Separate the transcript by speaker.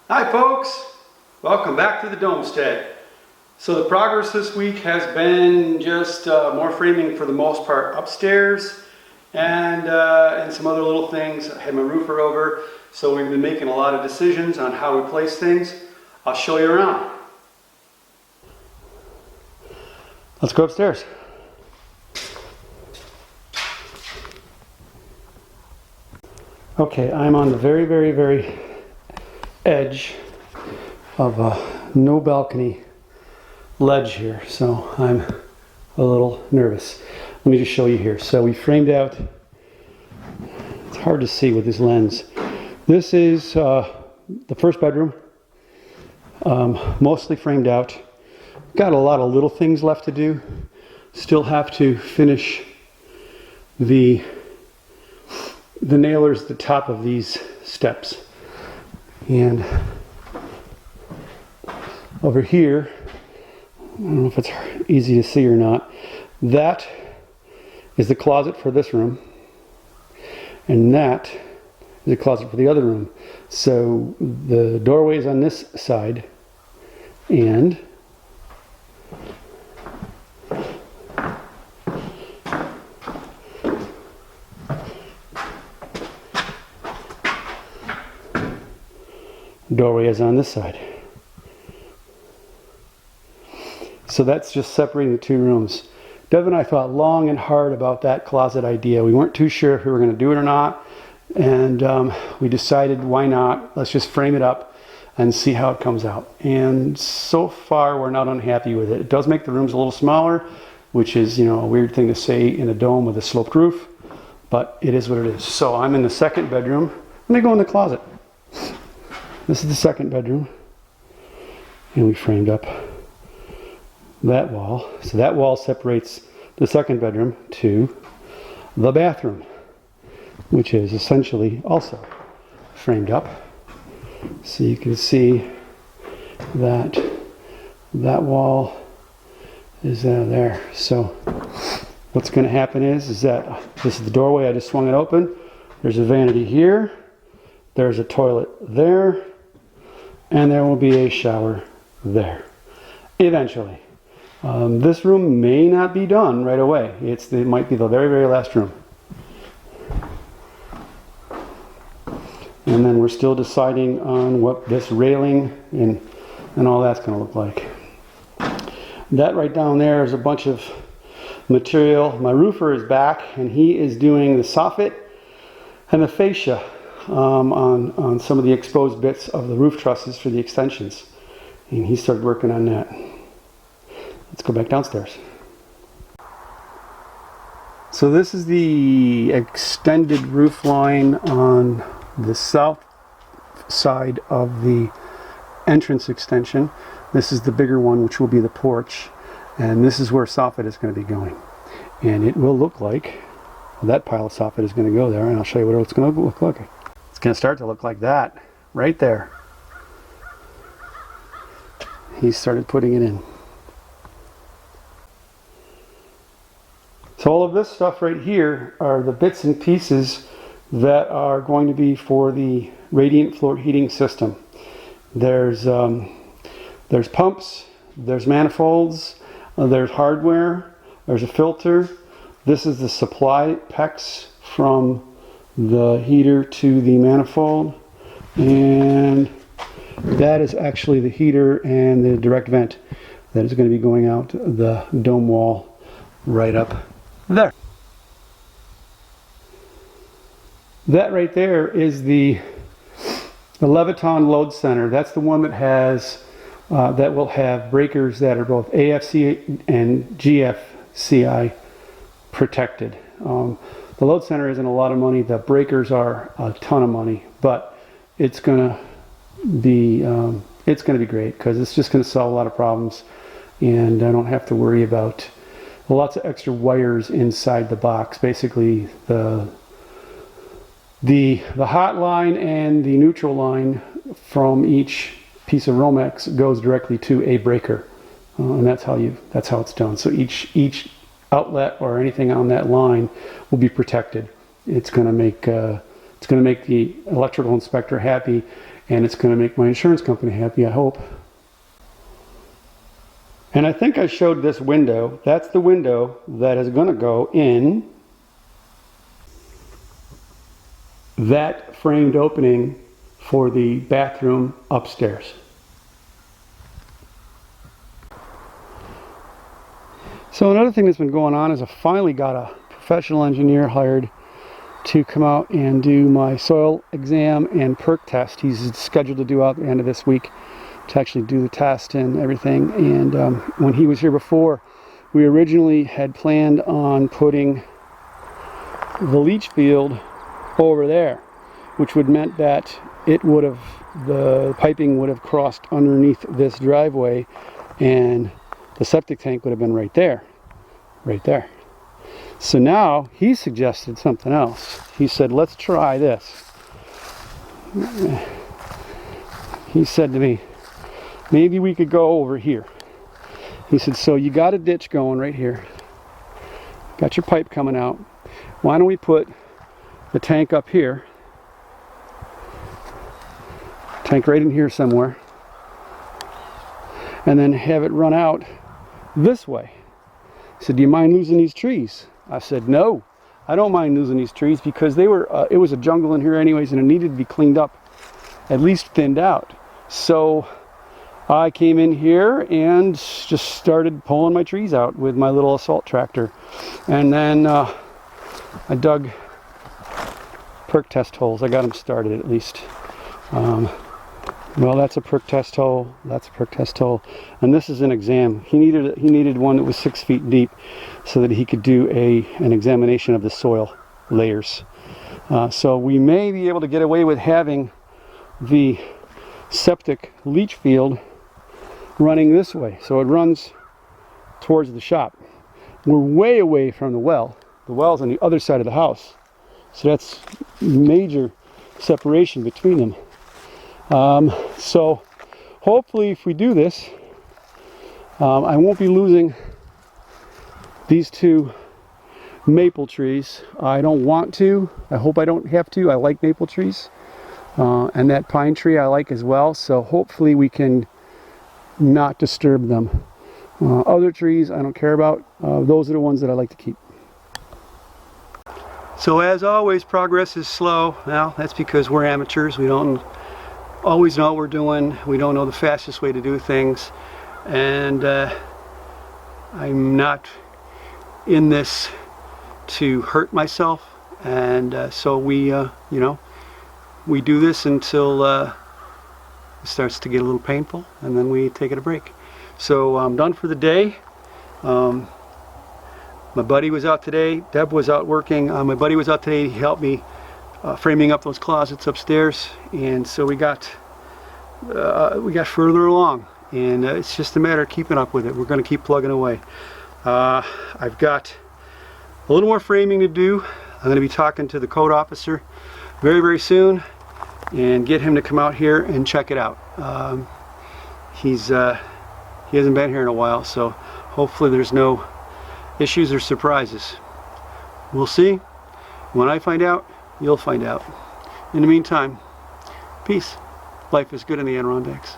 Speaker 1: Hi folks, welcome back to the Domestead. So the progress this week has been just more framing for the most part upstairs and some other little things. I had my roofer over, so we've been making a lot of decisions on how we place things. I'll show you around. Let's go upstairs. Okay, I'm on the very edge of a no balcony ledge here, so I'm a little nervous. Let me just show you here. So we framed out, it's hard to see with this lens. This is the first bedroom, mostly framed out. Got a lot of little things left to do. Still have to finish the nailers at the top of these steps. And over here, I don't know if it's easy to see or not, that is the closet for this room, and that is a closet for the other room. So the doorway is on this side, and doorway is on this side. So that's just separating the two rooms. Dev and I thought long and hard about that closet idea. We weren't too sure if we were going to do it or not, and we decided why not. Let's just frame it up and see how it comes out. And so far we're not unhappy with it. It does make the rooms a little smaller, which is, you know, a weird thing to say in a dome with a sloped roof, but it is what it is. So I'm in the second bedroom. Let me go in the closet. This is the second bedroom, and we framed up that wall. So that wall separates the second bedroom to the bathroom, which is essentially also framed up. So you can see that that wall is there. So what's going to happen is that this is the doorway. I just swung it open. There's a vanity here. There's a toilet there. And there will be a shower there eventually. This room may not be done right away. It might be the very last room. And then we're still deciding on what this railing and all that's going to look like. That right down there is a bunch of material. My roofer is back, and he is doing the soffit and the fascia on some of the exposed bits of the roof trusses for the extensions. And he started working on that. Let's go back downstairs. So this is the extended roof line on the south side of the entrance extension. This is the bigger one, which will be the porch. And this is where soffit is going to be going. And it will look like, well, that pile of soffit is going to go there, and I'll show you what it's going to look like. It's going to start to look like that right there. He started putting it in. So all of this stuff right here are the bits and pieces that are going to be for the radiant floor heating system. There's pumps, there's manifolds, there's hardware, there's a filter. This is the supply PEX from the heater to the manifold, and that is actually the heater and the direct vent that is going to be going out the dome wall right up there. That right there is the Leviton load center. That's the one that has that will have breakers that are both AFC and GFCI protected. The load center isn't a lot of money. The breakers are a ton of money, but it's gonna be great because it's just gonna solve a lot of problems, and I don't have to worry about lots of extra wires inside the box. Basically, the hot line and the neutral line from each piece of Romex goes directly to a breaker, and that's how it's done. So each outlet or anything on that line will be protected. It's going to make the electrical inspector happy, and it's going to make my insurance company happy, I hope. And I think I showed this window. That's the window that is going to go in that framed opening for the bathroom upstairs. So another thing that's been going on is I finally got a professional engineer hired to come out and do my soil exam and perk test. He's scheduled to do out at the end of this week to actually do the test and everything. And when he was here before, we originally had planned on putting the leach field over there, which would meant that the piping would have crossed underneath this driveway, and the septic tank would have been right there. So now he suggested something else. He said, let's try this. He said to me, maybe we could go over here. He said, so you got a ditch going right here. Got your pipe coming out. Why don't we put the tank up here? Tank right in here somewhere. And then have it run out this way. He said, do you mind losing these trees? I said, no, I don't mind losing these trees, because they were, it was a jungle in here anyways, and it needed to be cleaned up, at least thinned out. So I came in here and just started pulling my trees out with my little assault tractor. And then I dug perk test holes. I got them started at least. Well, that's a perk test hole. That's a perk test hole, and this is an exam. He needed one that was 6 feet deep, so that he could do an examination of the soil layers. So we may be able to get away with having the septic leach field running this way, so it runs towards the shop. We're way away from the well. The well's on the other side of the house, so that's major separation between them. So hopefully if we do this, I won't be losing these two maple trees. I don't want to. I hope I don't have to. I like maple trees. And that pine tree I like as well. So hopefully we can not disturb them. Other trees I don't care about. Those are the ones that I like to keep. So as always, progress is slow. Well, that's because we're amateurs. We don't always know what we're doing. We don't know the fastest way to do things, and I'm not in this to hurt myself, and so we we do this until it starts to get a little painful, and then we take it a break. So I'm done for the day. My buddy was out today. Deb was out working. My buddy was out today. He helped me framing up those closets upstairs, and so we got further along, and it's just a matter of keeping up with it. We're going to keep plugging away. I've got a little more framing to do. I'm going to be talking to the code officer very, very soon and get him to come out here and check it out. He hasn't been here in a while, so hopefully there's no issues or surprises. We'll see. When I find out, you'll find out. In the meantime, peace. Life is good in the Adirondacks.